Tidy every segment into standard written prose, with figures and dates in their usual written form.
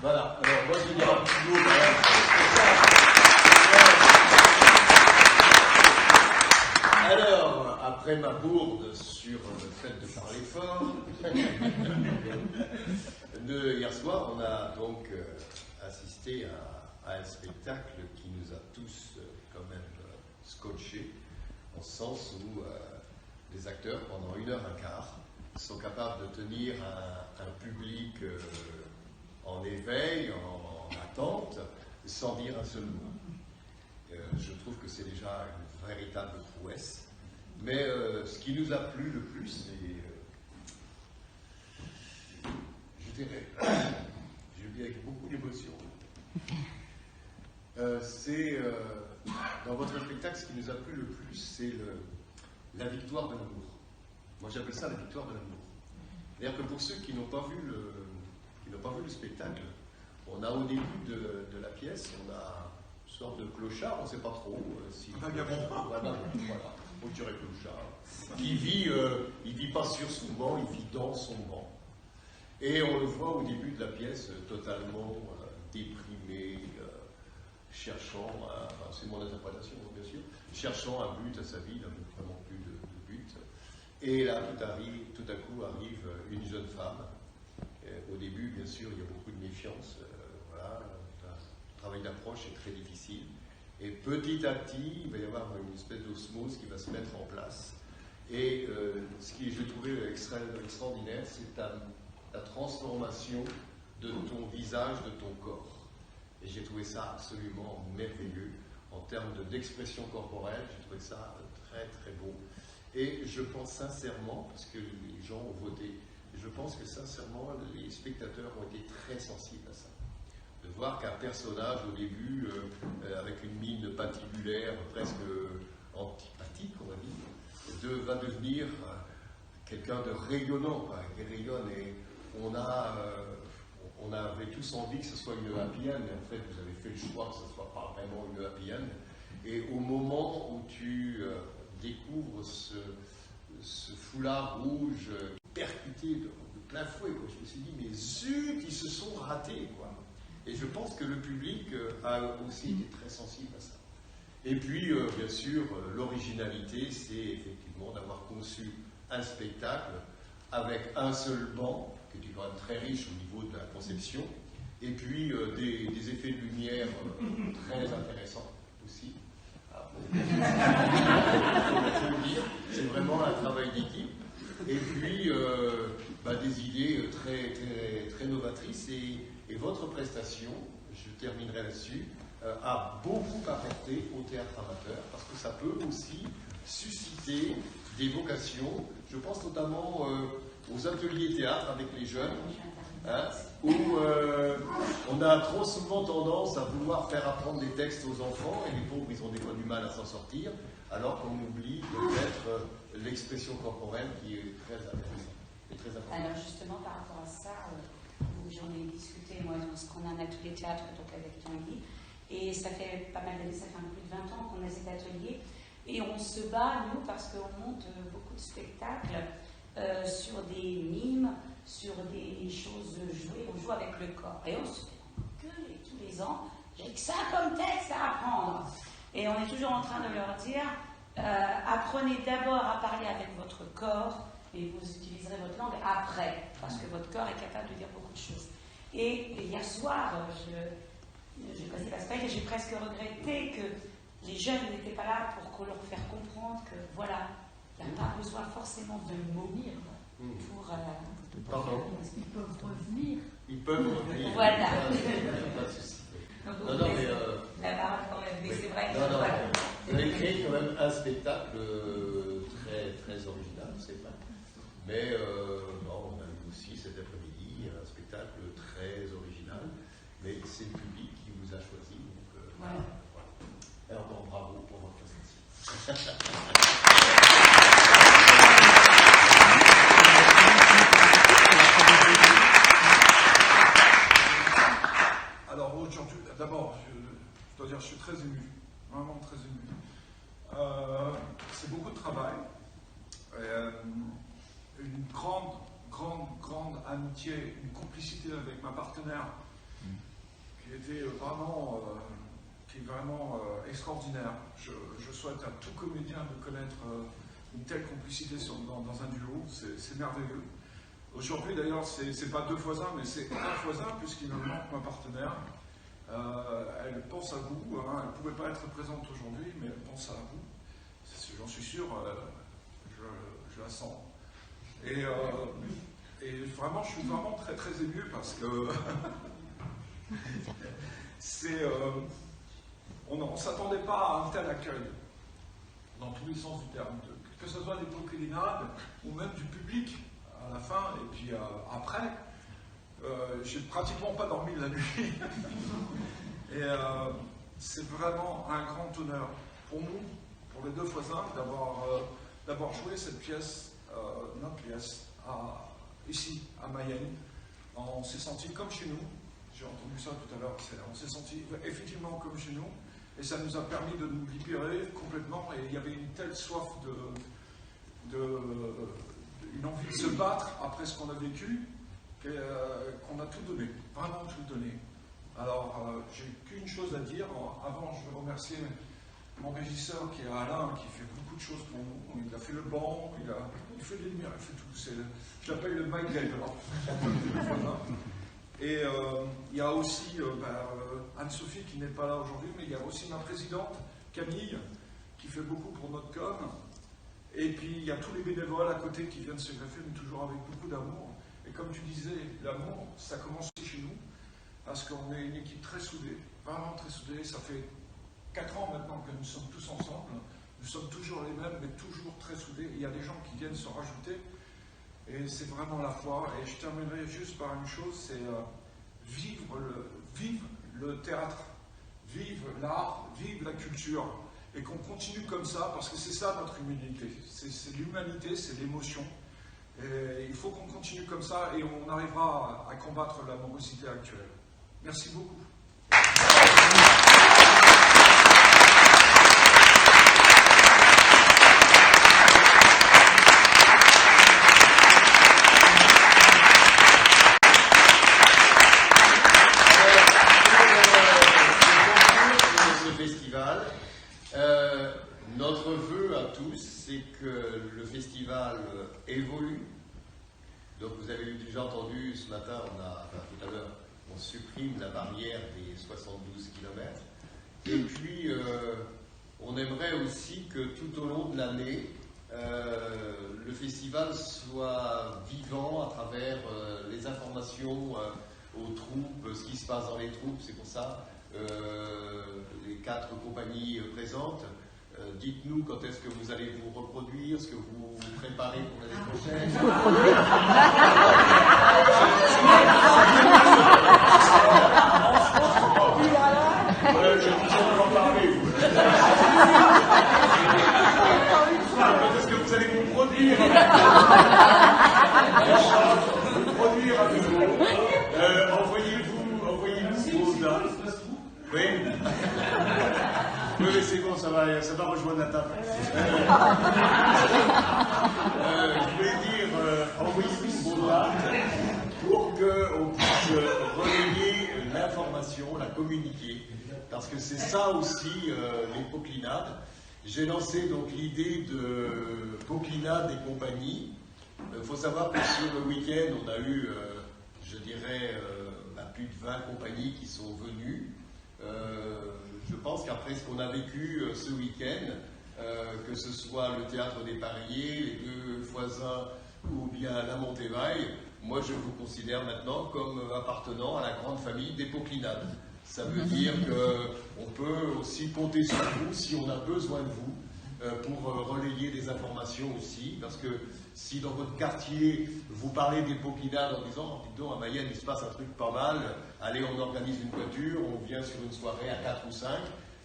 Voilà, alors moi je dirais un petit mot quand même. Alors, après ma bourde sur le fait de parler fort, hier soir, on a donc assisté à un spectacle qui nous a tous quand même scotchés, en ce sens où les acteurs, pendant 1h15, sont capables de tenir un public en éveil, en attente, sans dire un seul mot. Je trouve que c'est déjà une véritable prouesse. Mais ce qui nous a plu le plus, c'est, je dirais avec beaucoup d'émotion, c'est dans votre spectacle, ce qui nous a plu le plus, c'est la victoire de l'amour. Moi, j'appelle ça la victoire de l'amour. C'est-à-dire que pour ceux qui n'ont pas vu le spectacle, on a au début de la pièce, on a une sorte de clochard, on ne sait pas trop si. Voilà, on dirait clochard. Il vit pas sur son banc, il vit dans son banc. Et on le voit au début de la pièce totalement déprimé, cherchant, c'est mon interprétation bien sûr, cherchant un but à sa vie, il n'avait vraiment plus de but. Et là, tout à coup arrive une jeune femme. Au début, bien sûr, il y a beaucoup de méfiance. Voilà, le travail d'approche est très difficile. Et petit à petit, il va y avoir une espèce d'osmose qui va se mettre en place. Et ce que j'ai trouvé extraordinaire, c'est la transformation de ton visage, de ton corps. Et j'ai trouvé ça absolument merveilleux en termes d'expression corporelle. J'ai trouvé ça très très beau. Et je pense sincèrement, parce que les gens ont voté, je pense que sincèrement les spectateurs ont été très sensibles à ça. De voir qu'un personnage au début, avec une mine patibulaire, presque antipathique, on va dire, va devenir quelqu'un de rayonnant, qui rayonne. Et on avait tous envie que ce soit une happy end, mais en fait vous avez fait le choix que ce ne soit pas vraiment une happy end. Et au moment où tu découvres ce foulard rouge percuté de plein fouet, quoi, je me suis dit, mais zut, ils se sont ratés, quoi. Et je pense que le public a aussi été très sensible à ça. Et puis, bien sûr, l'originalité, c'est effectivement d'avoir conçu un spectacle avec un seul banc, qui était quand même très riche au niveau de la conception, et puis des effets de lumière très intéressants aussi. C'est vraiment un travail d'équipe. Et puis, des idées très, très, très novatrices. Et votre prestation, je terminerai là-dessus, a beaucoup apporté au théâtre amateur, parce que ça peut aussi susciter des vocations. Je pense notamment aux ateliers théâtre avec les jeunes, où on a trop souvent tendance à vouloir faire apprendre des textes aux enfants, et les pauvres, ils ont des fois du mal à s'en sortir, alors qu'on oublie peut-être l'expression corporelle qui est très intéressante. Très alors justement, par rapport à ça, j'en ai discuté, moi, parce qu'on a un atelier théâtre donc avec Tanguy, et ça fait pas mal d'années, ça fait un peu plus de 20 ans qu'on a cet atelier, et on se bat, nous, parce qu'on monte beaucoup de spectacles sur des mimes, sur des choses jouées, on joue avec le corps, et on se fait engueuler tous les ans, j'ai que ça comme texte à apprendre, et on est toujours en train de leur dire, apprenez d'abord à parler avec votre corps, et vous utiliserez votre langue après, parce que votre corps est capable de dire beaucoup de choses. Et hier soir, j'ai passé la spectacle et j'ai presque regretté que les jeunes n'étaient pas là pour leur faire comprendre que, voilà, il n'y a pas besoin forcément de vomir pour... Pardon. Ils peuvent revenir. Ils peuvent revenir. Voilà. Pas de souci. Donc, mais la parole quand même, mais c'est vrai que... Voilà. Vous avez créé quand même un spectacle très, très original, c'est vrai. Mais on a eu aussi cet après-midi un spectacle très original, mais c'est le public qui vous a choisi. Donc, voilà. Et encore bravo pour votre prestation. Alors aujourd'hui, d'abord, je dois dire que je suis très ému, vraiment très ému. C'est beaucoup de travail. Une grande amitié, une complicité avec ma partenaire qui était vraiment, qui est vraiment extraordinaire. Je souhaite à tout comédien de connaître une telle complicité dans un duo, c'est merveilleux. Aujourd'hui d'ailleurs, c'est pas 2 fois 1, mais c'est 1 fois 1, puisqu'il me manque ma partenaire. Elle pense à vous, hein. Elle ne pouvait pas être présente aujourd'hui, mais elle pense à vous. J'en suis sûr, je la sens. Et vraiment, je suis vraiment très très ému parce que on ne s'attendait pas à un tel accueil dans tous les sens du terme, que ce soit des Pokélinades ou même du public à la fin et puis après. J'ai pratiquement pas dormi de la nuit. Et c'est vraiment un grand honneur pour nous, pour les 2 fois 1, d'avoir joué cette pièce, notre pièce, ici, à Mayenne. On s'est senti comme chez nous. J'ai entendu ça tout à l'heure. On s'est senti effectivement comme chez nous. Et ça nous a permis de nous libérer complètement. Et il y avait une telle soif une envie de se battre après ce qu'on a vécu, qu'on a tout donné, vraiment tout donné. Alors, j'ai qu'une chose à dire. Avant, je veux remercier mon régisseur qui est Alain, qui fait beaucoup de choses pour nous. Il a fait le banc, il fait les lumières, il fait tout. Je l'appelle le Mike Gaillard. Et il y a aussi Anne-Sophie qui n'est pas là aujourd'hui, mais il y a aussi ma présidente, Camille, qui fait beaucoup pour notre com. Et puis il y a tous les bénévoles à côté qui viennent se greffer, mais toujours avec beaucoup d'amour. Et comme tu disais, l'amour, ça commence chez nous, parce qu'on est une équipe très soudée, vraiment très soudée. Ça fait 4 ans maintenant que nous sommes tous ensemble. Nous sommes toujours les mêmes, mais toujours très soudés. Il y a des gens qui viennent se rajouter. Et c'est vraiment la foi. Et je terminerai juste par une chose, c'est vivre le théâtre, vivre l'art, vivre la culture. Et qu'on continue comme ça, parce que c'est ça notre humanité. C'est l'humanité, c'est l'émotion. Et il faut qu'on continue comme ça et on arrivera à combattre la morosité actuelle. Merci beaucoup. Notre vœu à tous, c'est que le festival évolue. Donc vous avez déjà entendu ce matin, tout à l'heure, on supprime la barrière des 72 km. Et puis, on aimerait aussi que tout au long de l'année, le festival soit vivant à travers les informations aux troupes, ce qui se passe dans les troupes. C'est pour ça les 4 compagnies présentes. Dites-nous quand est-ce que vous allez vous reproduire, ce que vous préparez pour l'année prochaine. Je vous en parler. Quand est-ce que vous allez vous produire à nouveau. Envoyez-nous vos dates. Oui. Oui, c'est bon, ça va rejoindre la table. Je voulais dire, envoyez-nous vos dates pour qu'on puisse relayer l'information, la communiquer, parce que c'est ça aussi les Pokélinades. J'ai lancé donc l'idée de Pokélinades et compagnie. Il faut savoir que sur le week-end, on a eu, je dirais, plus de 20 compagnies qui sont venues. Je pense qu'après ce qu'on a vécu ce week-end, que ce soit le Théâtre des Pariers, les 2 fois 1 ou bien la Montévaille, moi je vous considère maintenant comme appartenant à la grande famille des Pokélinades. Ça veut dire qu'on peut aussi compter sur vous si on a besoin de vous pour relayer des informations aussi, parce que si dans votre quartier vous parlez des Pokélinades en disant « Dis donc, à Mayenne il se passe un truc pas mal, allez on organise une voiture, on vient sur une soirée à 4 ou 5 »,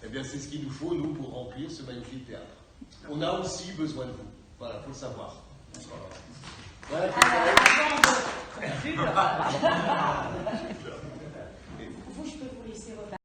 eh bien c'est ce qu'il nous faut, nous, pour remplir ce magnifique théâtre. On a aussi besoin de vous. Voilà, il faut le savoir. Voilà. Vous, je peux vous laisser repartir.